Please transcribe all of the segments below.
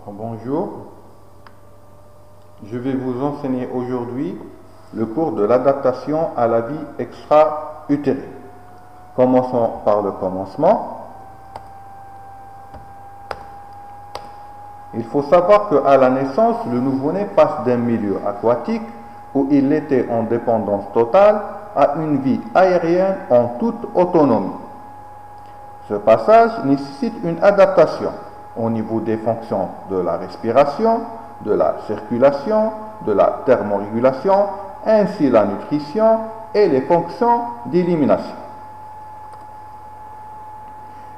Bonjour, je vais vous enseigner aujourd'hui le cours de l'adaptation à la vie extra-utérine. Commençons par le commencement. Il faut savoir qu'à la naissance, le nouveau-né passe d'un milieu aquatique où il était en dépendance totale à une vie aérienne en toute autonomie. Ce passage nécessite une adaptation au niveau des fonctions de la respiration, de la circulation, de la thermorégulation, ainsi la nutrition et les fonctions d'élimination.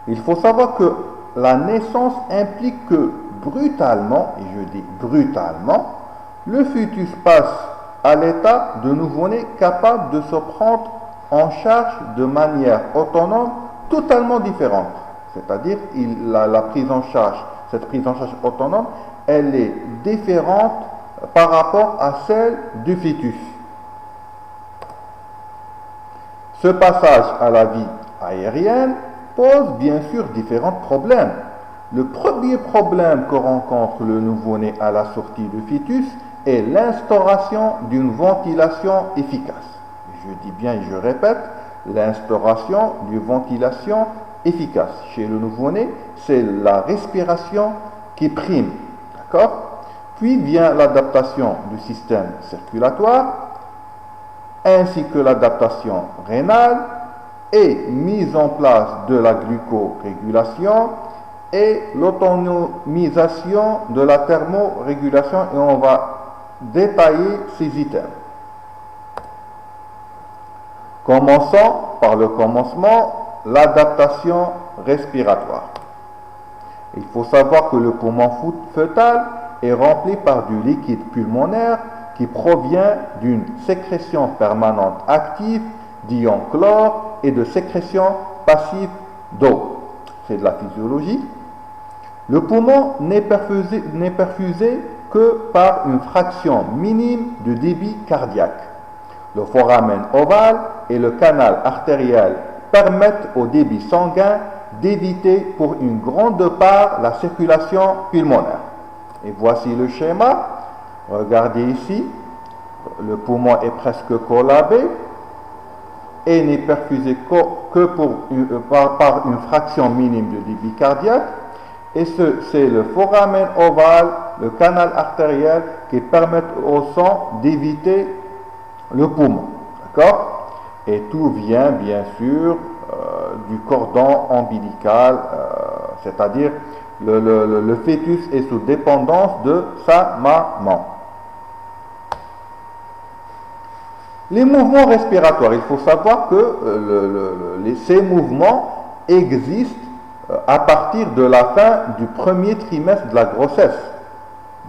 Il faut savoir que la naissance implique que brutalement, et je dis brutalement, le fœtus passe à l'état de nouveau-né capable de se prendre en charge de manière autonome totalement différente. C'est-à-dire la prise en charge, cette prise en charge autonome, elle est différente par rapport à celle du fœtus. Ce passage à la vie aérienne pose bien sûr différents problèmes. Le premier problème que rencontre le nouveau-né à la sortie du fœtus est l'instauration d'une ventilation efficace. Je dis bien et je répète, l'instauration d'une ventilation efficace. Chez le nouveau-né, c'est la respiration qui prime. D'accord ? Puis vient l'adaptation du système circulatoire, ainsi que l'adaptation rénale et mise en place de la glucorégulation et l'autonomisation de la thermorégulation, et on va détailler ces items. Commençons par le commencement, l'adaptation respiratoire. Il faut savoir que le poumon fœtal est rempli par du liquide pulmonaire qui provient d'une sécrétion permanente active d'ion chlore et de sécrétion passive d'eau. C'est de la physiologie. Le poumon n'est perfusé que par une fraction minime de débit cardiaque. Le foramen ovale et le canal artériel permettent au débit sanguin d'éviter pour une grande part la circulation pulmonaire. Et voici le schéma. Regardez ici, le poumon est presque collabé et n'est perfusé que par une fraction minime de débit cardiaque. Et c'est le foramen ovale, le canal artériel qui permettent au sang d'éviter le poumon. D'accord ? Et tout vient bien sûr du cordon ombilical, c'est-à-dire le fœtus est sous dépendance de sa maman. Les mouvements respiratoires, il faut savoir que ces mouvements existent à partir de la fin du premier trimestre de la grossesse.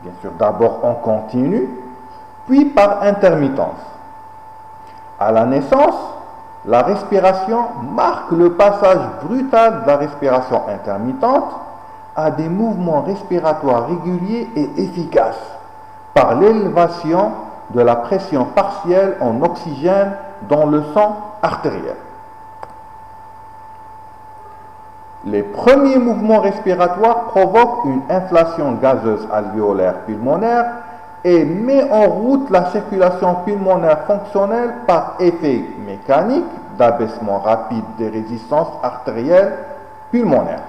Bien sûr, d'abord en continu, puis par intermittence. À la naissance, la respiration marque le passage brutal de la respiration intermittente à des mouvements respiratoires réguliers et efficaces par l'élévation de la pression partielle en oxygène dans le sang artériel. Les premiers mouvements respiratoires provoquent une inflation gazeuse alvéolaire pulmonaire et met en route la circulation pulmonaire fonctionnelle par effet mécanique d'abaissement rapide des résistances artérielles pulmonaires.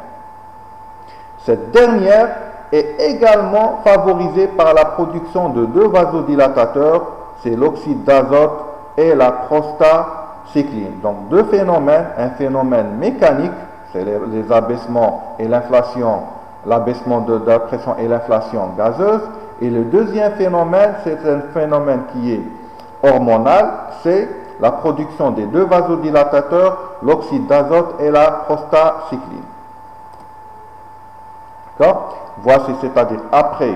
Cette dernière est également favorisée par la production de deux vasodilatateurs, c'est l'oxyde d'azote et la prostacycline. Donc deux phénomènes, un phénomène mécanique, c'est les abaissements et l'inflation, l'abaissement de la pression et l'inflation gazeuse. Et le deuxième phénomène, c'est un phénomène qui est hormonal, c'est la production des deux vasodilatateurs, l'oxyde d'azote et la prostacycline. D'accord ? Voici, c'est-à-dire après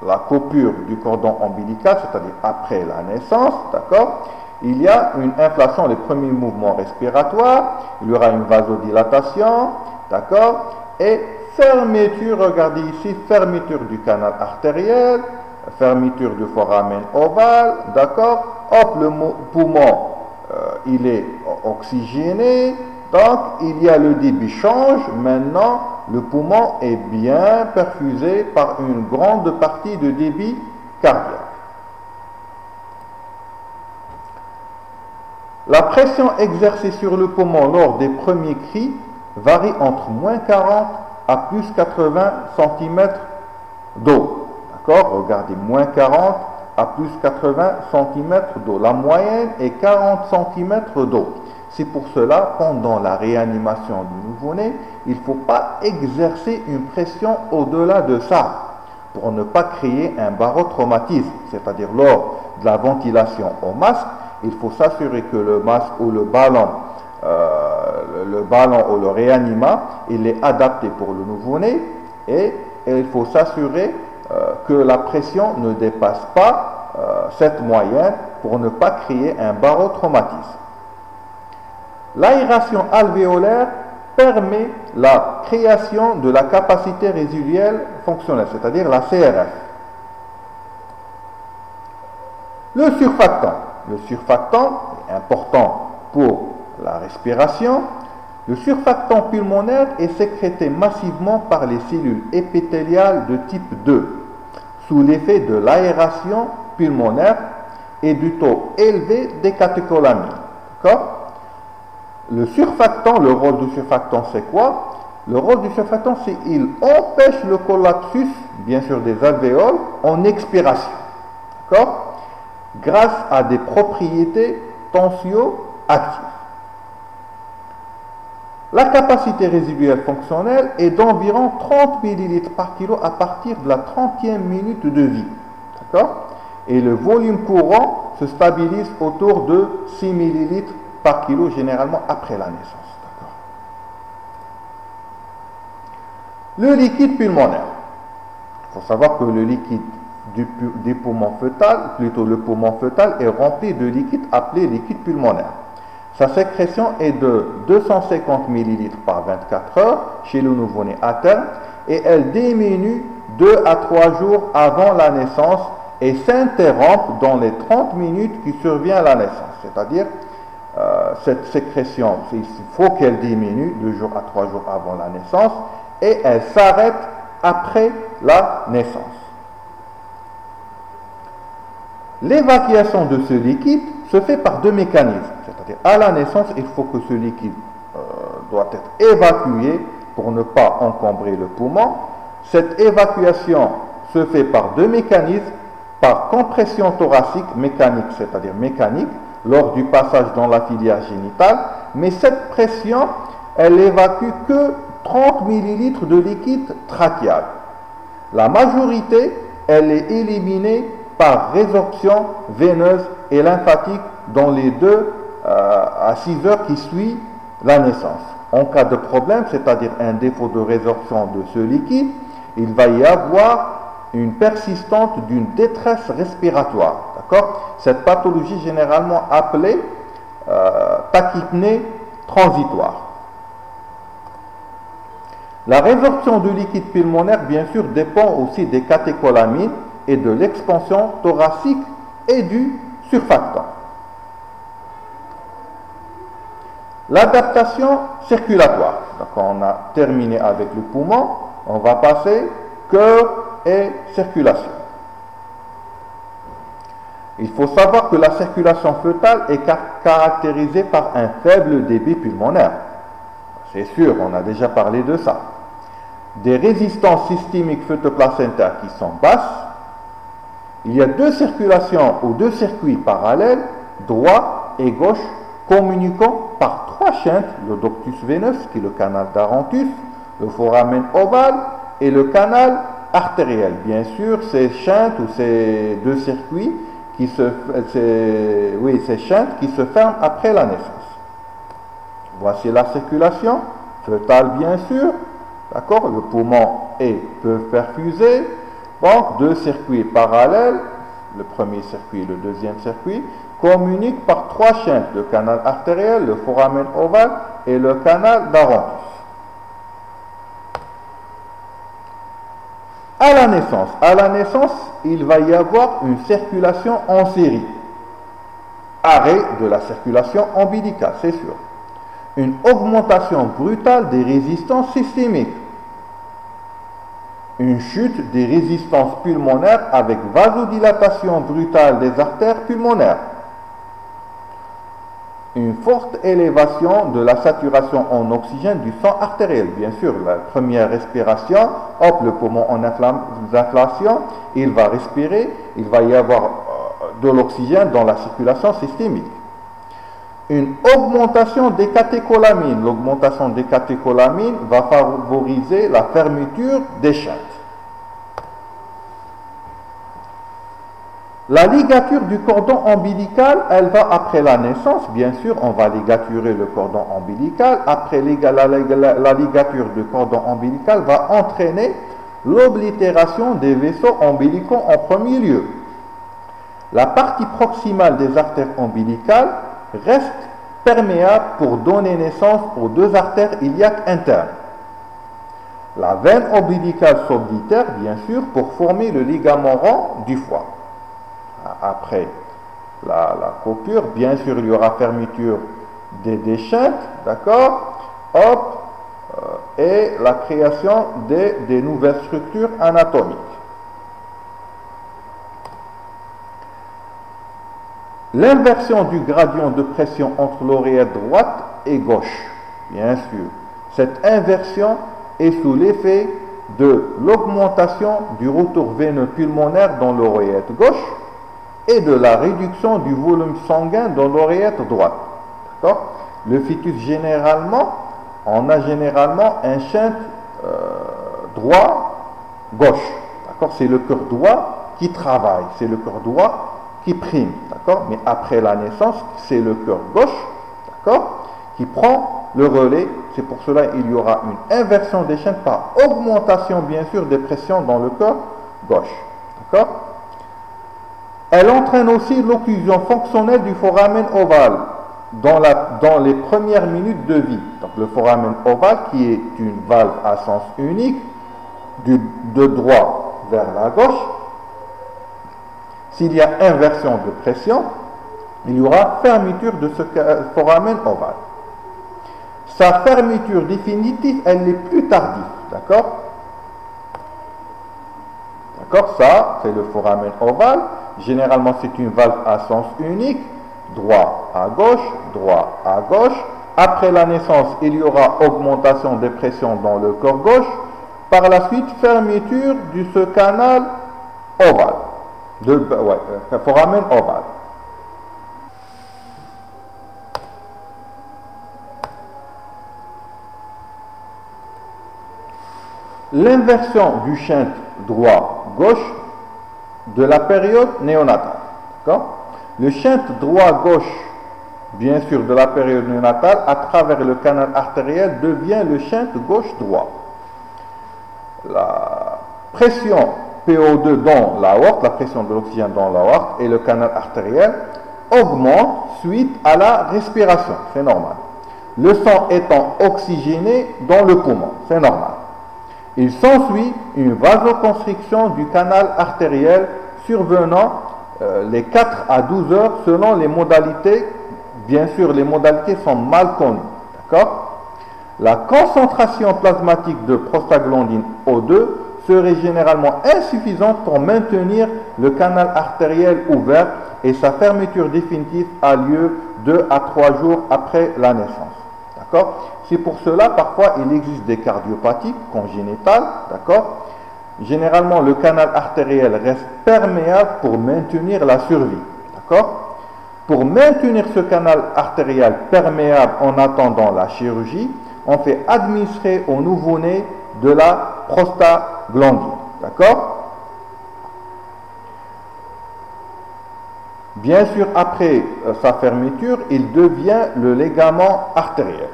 la coupure du cordon ombilical, c'est-à-dire après la naissance, d'accord ? Il y a une inflation, les premiers mouvements respiratoires, il y aura une vasodilatation, d'accord ? Et fermeture, regardez ici, fermeture du canal artériel, fermeture du foramen ovale, d'accord? Hop, le poumon, il est oxygéné, donc il y a le débit change, maintenant le poumon est bien perfusé par une grande partie de débit cardiaque. La pression exercée sur le poumon lors des premiers cris varie entre moins 40 à plus 80 cm d'eau. D'accord? Regardez, moins 40 à plus 80 cm d'eau. La moyenne est 40 cm d'eau. C'est pour cela, pendant la réanimation du nouveau-né, il ne faut pas exercer une pression au-delà de ça pour ne pas créer un barotraumatisme. C'est-à-dire, lors de la ventilation au masque, il faut s'assurer que le masque ou le ballon ou le réanima, il est adapté pour le nouveau-né et il faut s'assurer que la pression ne dépasse pas cette moyenne pour ne pas créer un barotraumatisme. L'aération alvéolaire permet la création de la capacité résiduelle fonctionnelle, c'est-à-dire la CRF. Le surfactant. Le surfactant est important pour la respiration. Le surfactant pulmonaire est sécrété massivement par les cellules épithéliales de type 2 sous l'effet de l'aération pulmonaire et du taux élevé des catécholamines. D'accord? Le surfactant, le rôle du surfactant, c'est quoi? Le rôle du surfactant, c'est qu'il empêche le collapsus, bien sûr, des alvéoles en expiration. D'accord? Grâce à des propriétés tensioactives. La capacité résiduelle fonctionnelle est d'environ 30 ml par kilo à partir de la 30e minute de vie. D'accord? Et le volume courant se stabilise autour de 6 ml par kilo, généralement après la naissance. D'accord? Le liquide pulmonaire. Il faut savoir que le liquide du poumon fœtal, plutôt le poumon fœtal, est rempli de liquide appelé liquide pulmonaire. Sa sécrétion est de 250 ml par 24 heures chez le nouveau-né à terme et elle diminue 2 à 3 jours avant la naissance et s'interrompt dans les 30 minutes qui surviennent à la naissance. C'est-à-dire, cette sécrétion, il faut qu'elle diminue 2 jours à 3 jours avant la naissance et elle s'arrête après la naissance. L'évacuation de ce liquide se fait par deux mécanismes. C'est-à-dire, à la naissance, il faut que ce liquide doit être évacué pour ne pas encombrer le poumon. Cette évacuation se fait par deux mécanismes, par compression thoracique mécanique, c'est-à-dire mécanique, lors du passage dans la filière génitale. Mais cette pression, elle évacue que 30 ml de liquide trachéal. La majorité, elle est éliminée par résorption veineuse et lymphatique dans les 2 à 6 heures qui suivent la naissance. En cas de problème, c'est-à-dire un défaut de résorption de ce liquide, il va y avoir une persistance d'une détresse respiratoire. D'accord? Cette pathologie généralement appelée tachypnée transitoire. La résorption de liquide pulmonaire, bien sûr, dépend aussi des catécholamines et de l'expansion thoracique et du surfactant. L'adaptation circulatoire. Donc on a terminé avec le poumon, on va passer cœur et circulation. Il faut savoir que la circulation fœtale est caractérisée par un faible débit pulmonaire. C'est sûr, on a déjà parlé de ça. Des résistances systémiques fœtoplacentaires qui sont basses. Il y a 2 circulations ou 2 circuits parallèles, droit et gauche, communiquant par 3 chintes, le ductus veneux, qui est le canal d'Arontus, le foramen ovale et le canal artériel. Bien sûr, ces chintes ou ces 2 circuits ces chintes qui se ferment après la naissance. Voici la circulation fœtale, bien sûr. D'accord? Le poumon est peu perfusé. Donc, 2 circuits parallèles, le premier circuit et le deuxième circuit, communiquent par 3 chaînes, le canal artériel, le foramen ovale et le canal d'Arontus. À la naissance, il va y avoir une circulation en série. Arrêt de la circulation ombilicale, c'est sûr. Une augmentation brutale des résistances systémiques. une chute des résistances pulmonaires avec vasodilatation brutale des artères pulmonaires, une forte élévation de la saturation en oxygène du sang artériel. Bien sûr, la première respiration, hop, le poumon en inflation, il va respirer, il va y avoir de l'oxygène dans la circulation systémique. Une augmentation des catécholamines. L'augmentation des catécholamines va favoriser la fermeture des shunts. La ligature du cordon ombilical, elle va après la naissance, bien sûr, on va ligaturer le cordon ombilical. Après la ligature du cordon ombilical va entraîner l'oblitération des vaisseaux ombilicaux en premier lieu. La partie proximale des artères ombilicales reste perméable pour donner naissance aux deux artères iliaques internes. La veine ombilicale s'oblitère, bien sûr, pour former le ligament rond du foie. Après la coupure, bien sûr, il y aura fermeture des shunts, d'accord, hop, et la création des nouvelles structures anatomiques. L'inversion du gradient de pression entre l'oreillette droite et gauche, bien sûr. Cette inversion est sous l'effet de l'augmentation du retour veineux pulmonaire dans l'oreillette gauche et de la réduction du volume sanguin dans l'oreillette droite. D'accord ? Le fœtus, généralement, on a généralement un shunt droit-gauche. D'accord ? C'est le cœur droit qui travaille, c'est le cœur droit qui prime, d'accord? Mais après la naissance, c'est le cœur gauche, d'accord, qui prend le relais. C'est pour cela qu'il y aura une inversion des shunts par augmentation, bien sûr, des pressions dans le cœur gauche, d'accord? Elle entraîne aussi l'occlusion fonctionnelle du foramen ovale dans les premières minutes de vie. Donc le foramen ovale, qui est une valve à sens unique, de droit vers la gauche. S'il y a inversion de pression, il y aura fermeture de ce foramen ovale. Sa fermeture définitive, elle est plus tardive, d'accord? D'accord, ça, c'est le foramen ovale. Généralement, c'est une valve à sens unique, droit à gauche. Après la naissance, il y aura augmentation des pressions dans le corps gauche. Par la suite, fermeture de ce canal ovale. Foramen ovale. L'inversion du shunt droit-gauche de la période néonatale. Le shunt droit-gauche, bien sûr, de la période néonatale, à travers le canal artériel, devient le shunt gauche-droit. La pression PO2 dans l'aorte, la pression de l'oxygène dans l'aorte et le canal artériel augmente suite à la respiration, c'est normal. Le sang étant oxygéné dans le poumon, c'est normal. Il s'ensuit une vasoconstriction du canal artériel survenant les 4 à 12 heures selon les modalités. Bien sûr, les modalités sont mal connues, d'accord? La concentration plasmatique de prostaglandine O2 serait généralement insuffisante pour maintenir le canal artériel ouvert et sa fermeture définitive a lieu 2 à 3 jours après la naissance. D'accord ? C'est pour cela, parfois, il existe des cardiopathies congénitales. D'accord ? Généralement, le canal artériel reste perméable pour maintenir la survie. D'accord ? Pour maintenir ce canal artériel perméable en attendant la chirurgie, on fait administrer au nouveau-né de la prostaglandine. D'accord? Bien sûr, après sa fermeture, il devient le ligament artériel.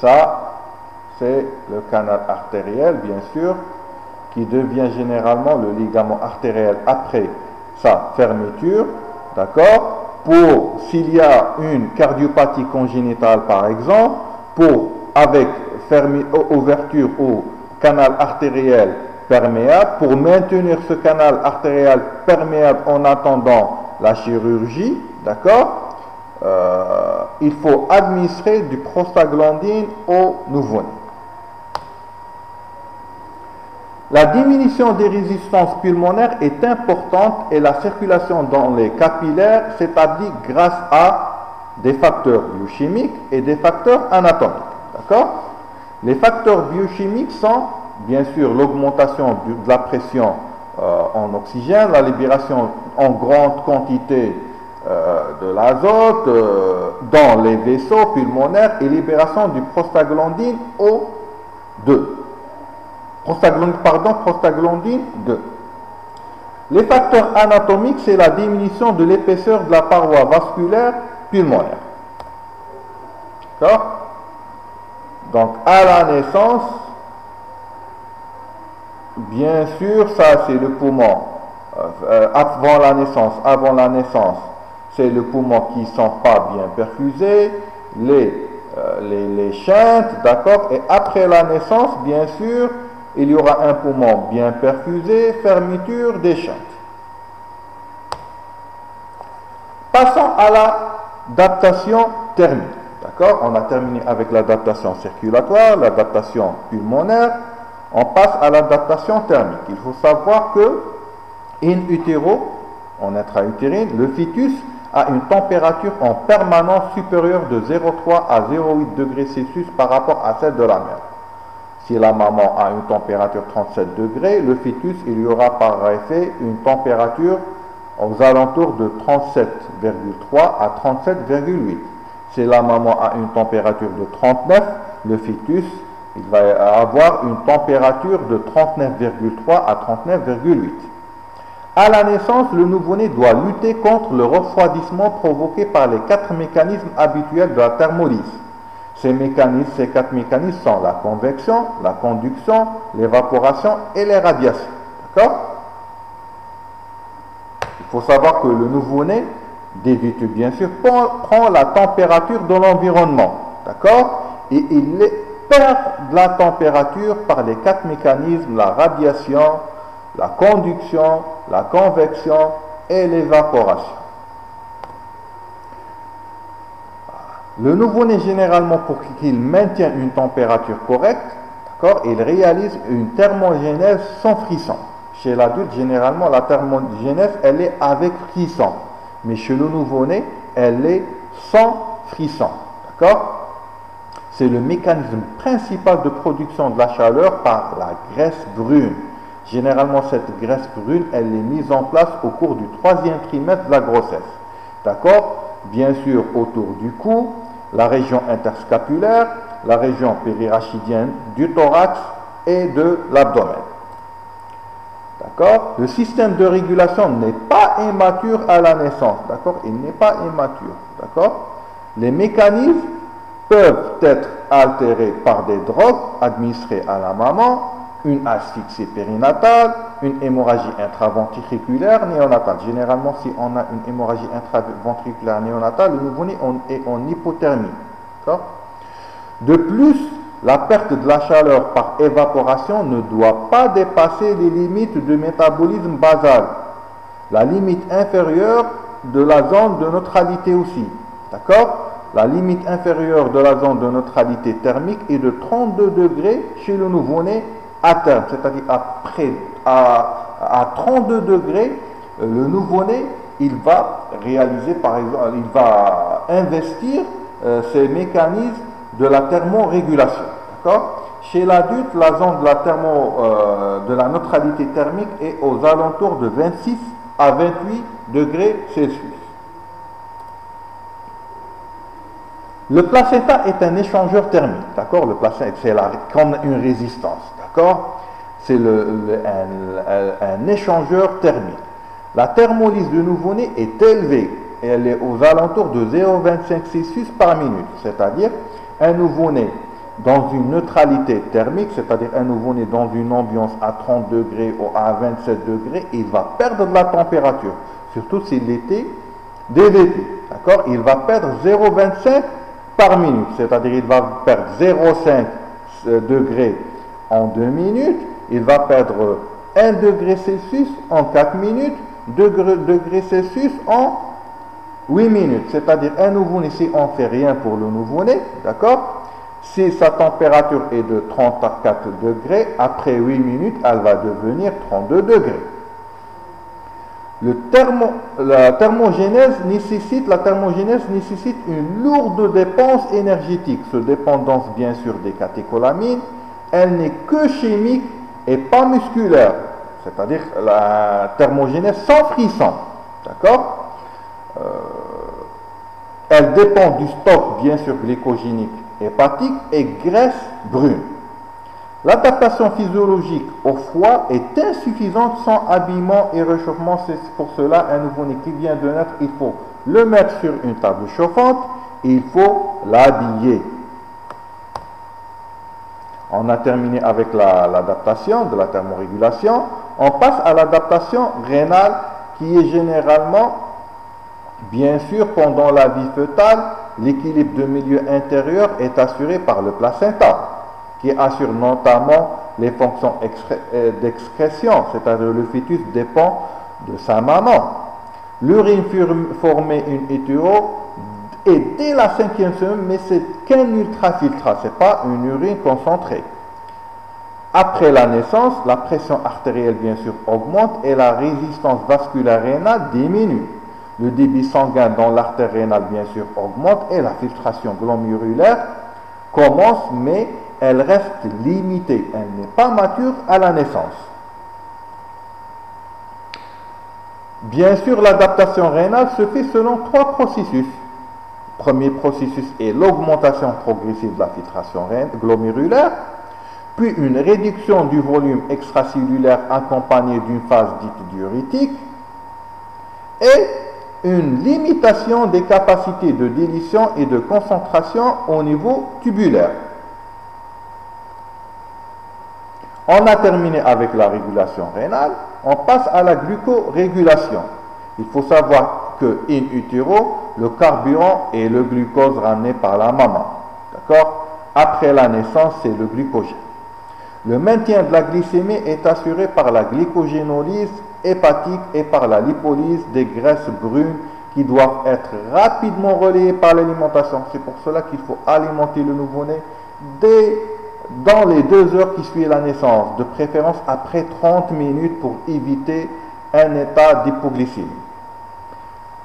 Ça, c'est le canal artériel, bien sûr, qui devient généralement le ligament artériel après sa fermeture. D'accord? Pour, s'il y a une cardiopathie congénitale, par exemple, avec ouverture au canal artériel perméable, pour maintenir ce canal artériel perméable en attendant la chirurgie, d'accord, il faut administrer du prostaglandine au nouveau-né. La diminution des résistances pulmonaires est importante et la circulation dans les capillaires s'établit grâce à des facteurs biochimiques et des facteurs anatomiques. D'accord? Les facteurs biochimiques sont bien sûr l'augmentation de la pression en oxygène, la libération en grande quantité de l'azote dans les vaisseaux pulmonaires et libération du prostaglandine O2. Prostaglandine 2. Les facteurs anatomiques, c'est la diminution de l'épaisseur de la paroi vasculaire pulmonaire. D'accord? Donc, à la naissance, bien sûr, ça c'est le poumon. Avant la naissance, c'est le poumon qui ne sont pas bien perfusés, les chintes, d'accord? Et après la naissance, bien sûr, il y aura un poumon bien perfusé, fermeture des chintes. Passons à l'adaptation thermique. D'accord? On a terminé avec l'adaptation circulatoire, l'adaptation pulmonaire. On passe à l'adaptation thermique. Il faut savoir que in utero, en intra-utérine, le fœtus a une température en permanence supérieure de 0,3 à 0,8 degrés Celsius par rapport à celle de la mère. Si la maman a une température 37 degrés, le fœtus, il y aura par effet une température aux alentours de 37,3 à 37,8. Si la maman a une température de 39, le fœtus, il va avoir une température de 39,3 à 39,8. À la naissance, le nouveau-né doit lutter contre le refroidissement provoqué par les 4 mécanismes habituels de la thermolyse. Ces 4 mécanismes sont la convection, la conduction, l'évaporation et les radiations. D'accord? Il faut savoir que le nouveau-né débute bien sûr prend la température de l'environnement. D'accord? Et il perd de la température par les 4 mécanismes, la radiation, la conduction, la convection et l'évaporation. Le nouveau-né, généralement, pour qu'il maintienne une température correcte, d'accord, il réalise une thermogénèse sans frisson. Chez l'adulte, généralement, la thermogénèse, elle est avec frisson. Mais chez le nouveau-né, elle est sans frisson. D'accord? C'est le mécanisme principal de production de la chaleur par la graisse brune. Généralement, cette graisse brune, elle est mise en place au cours du 3e trimestre de la grossesse. D'accord? Bien sûr, autour du cou, la région interscapulaire, la région périrachidienne du thorax et de l'abdomen. D'accord? Le système de régulation n'est pas immature à la naissance. D'accord? Il n'est pas immature. D'accord? Les mécanismes peuvent être altérés par des drogues administrées à la maman, une asphyxie périnatale, une hémorragie intraventriculaire néonatale. Généralement, si on a une hémorragie intraventriculaire néonatale, le nouveau-né est en hypothermie. De plus, la perte de la chaleur par évaporation ne doit pas dépasser les limites de métabolisme basal. La limite inférieure de la zone de neutralité aussi. D'accord? La limite inférieure de la zone de neutralité thermique est de 32 degrés chez le nouveau-né à terme, c'est-à-dire à 32 degrés, le nouveau-né, il va réaliser, par exemple, il va investir ces mécanismes de la thermorégulation. D'accord? Chez l'adulte, la zone de la neutralité thermique est aux alentours de 26 à 28 degrés Celsius. Le placenta est un échangeur thermique, d'accord? Le placenta, c'est comme une résistance, d'accord? C'est un échangeur thermique. La thermolyse du nouveau-né est élevée, et elle est aux alentours de 0,25 Celsius par minute, c'est-à-dire un nouveau-né dans une neutralité thermique, c'est-à-dire un nouveau-né dans une ambiance à 30 degrés ou à 27 degrés, il va perdre de la température, surtout si l'été, dès l'été, d'accord? Il va perdre 0,25 par minute, c'est-à-dire il va perdre 0,5 degrés en 2 minutes, il va perdre 1 degré Celsius en 4 minutes, 2 degrés Celsius en 8 minutes, c'est-à-dire un nouveau-né, si on ne fait rien pour le nouveau-né, d'accord, Si sa température est de 34 degrés, après 8 minutes, elle va devenir 32 degrés. La thermogénèse nécessite une lourde dépense énergétique. Cette dépendance, bien sûr, des catécholamines, elle n'est que chimique et pas musculaire. C'est-à-dire la thermogénèse sans frisson. D'accord? Elle dépend du stock, bien sûr, glycogénique hépatique et graisse brune. L'adaptation physiologique au froid est insuffisante sans habillement et réchauffement. C'est pour cela un nouveau-né qui vient de naître, il faut le mettre sur une table chauffante et il faut l'habiller. On a terminé avec l'adaptation de la thermorégulation. On passe à l'adaptation rénale qui est généralement, bien sûr, pendant la vie fœtale, l'équilibre de milieu intérieur est assuré par le placenta, qui assure notamment les fonctions d'excrétion, c'est-à-dire le fœtus dépend de sa maman. L'urine formée in utero est dès la 5e semaine, mais c'est qu'un ultrafiltrat, ce n'est pas une urine concentrée. Après la naissance, la pression artérielle bien sûr augmente et la résistance vasculaire rénale diminue. Le débit sanguin dans l'artère rénale bien sûr augmente et la filtration glomérulaire commence, mais elle reste limitée, elle n'est pas mature à la naissance. Bien sûr, l'adaptation rénale se fait selon 3 processus. Le premier processus est l'augmentation progressive de la filtration glomérulaire, puis une réduction du volume extracellulaire accompagnée d'une phase dite diurétique, et une limitation des capacités de dilution et de concentration au niveau tubulaire. On a terminé avec la régulation rénale, on passe à la glucorégulation. Il faut savoir que in utero, le carburant est le glucose ramené par la maman. D'accord? Après la naissance, c'est le glucogène. Le maintien de la glycémie est assuré par la glycogénolyse hépatique et par la lipolyse des graisses brunes qui doivent être rapidement relayées par l'alimentation. C'est pour cela qu'il faut alimenter le nouveau-né dans les 2 heures qui suivent la naissance, de préférence après 30 minutes pour éviter un état d'hypoglycémie.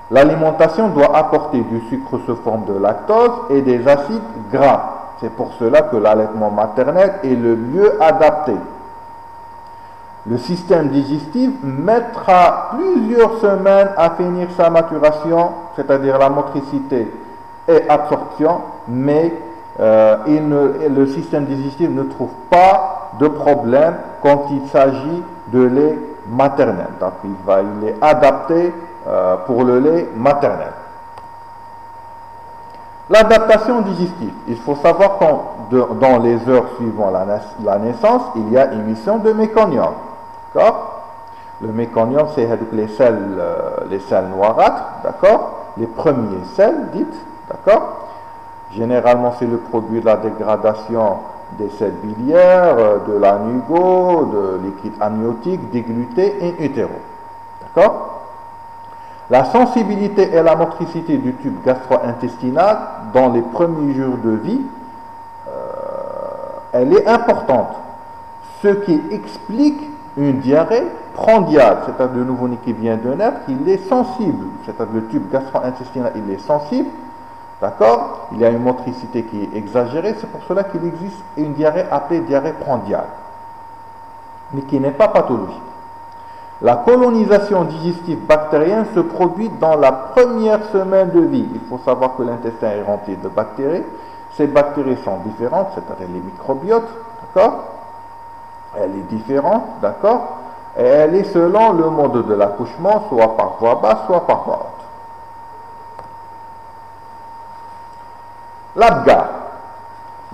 L'alimentation doit apporter du sucre sous forme de lactose et des acides gras. C'est pour cela que l'allaitement maternel est le mieux adapté. Le système digestif mettra plusieurs semaines à finir sa maturation, c'est-à-dire la motricité et absorption, mais le système digestif ne trouve pas de problème quand il s'agit de lait maternel. Donc il est adapté pour le lait maternel. L'adaptation digestive. Il faut savoir que dans les heures suivant la naissance, il y a émission de méconium. D'accord? Le méconium, c'est les selles noirâtres, d'accord? Les premiers selles dites, d'accord? Généralement, c'est le produit de la dégradation des selles biliaires, de l'anugo, de liquide amniotique, dégluté in utero. D'accord? La sensibilité et la motricité du tube gastro-intestinal dans les premiers jours de vie, elle est importante. Ce qui explique une diarrhée prandiale, c'est-à-dire le nouveau-né qui vient de naître, il est sensible, c'est-à-dire le tube gastro-intestinal, il est sensible, d'accord? Il y a une motricité qui est exagérée, c'est pour cela qu'il existe une diarrhée appelée diarrhée prandiale, mais qui n'est pas pathologique. La colonisation digestive bactérienne se produit dans la première semaine de vie. Il faut savoir que l'intestin est rempli de bactéries. Ces bactéries sont différentes, c'est-à-dire les microbiotes, d'accord? Elle est différente, d'accord? Et elle est selon le mode de l'accouchement, soit par voie basse, soit par voie haute. L'Apgar.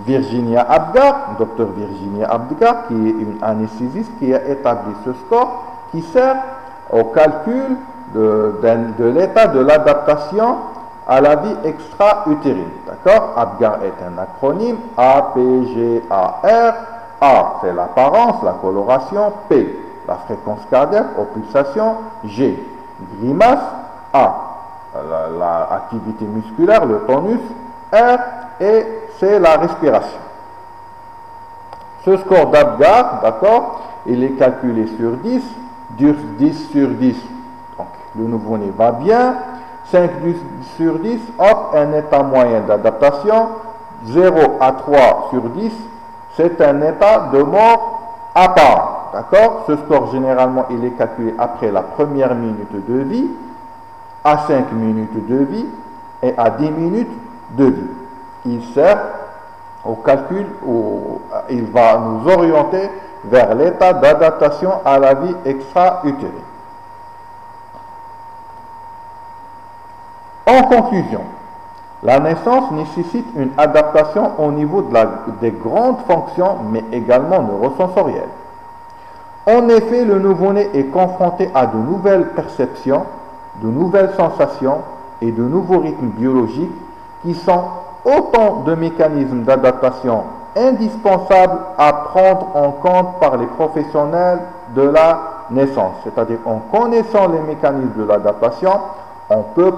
Virginia Apgar, docteur Virginia Apgar, qui est une anesthésiste qui a établi ce score qui sert au calcul de l'état de l'adaptation à la vie extra-utérine. D'accord? Apgar est un acronyme APGAR. A, c'est l'apparence, la coloration. P, la fréquence cardiaque, aux pulsations. G, grimace. A, l'activité musculaire, le tonus. R, et c'est la respiration. Ce score d'Apgar, d'accord, il est calculé sur 10, 10 sur 10, donc le nouveau-né va bien, 5 sur 10, hop, un état moyen d'adaptation, 0 à 3 sur 10, c'est un état de mort à part, d'accord. Ce score, généralement, il est calculé après la première minute de vie, à 5 minutes de vie et à 10 minutes de vie. Il sert au calcul, il va nous orienter vers l'état d'adaptation à la vie extra-utérine. En conclusion, la naissance nécessite une adaptation au niveau des grandes fonctions, mais également neurosensorielles. En effet, le nouveau-né est confronté à de nouvelles perceptions, de nouvelles sensations et de nouveaux rythmes biologiques qui sont autant de mécanismes d'adaptation indispensables à prendre en compte par les professionnels de la naissance. C'est-à-dire, en connaissant les mécanismes de l'adaptation, on peut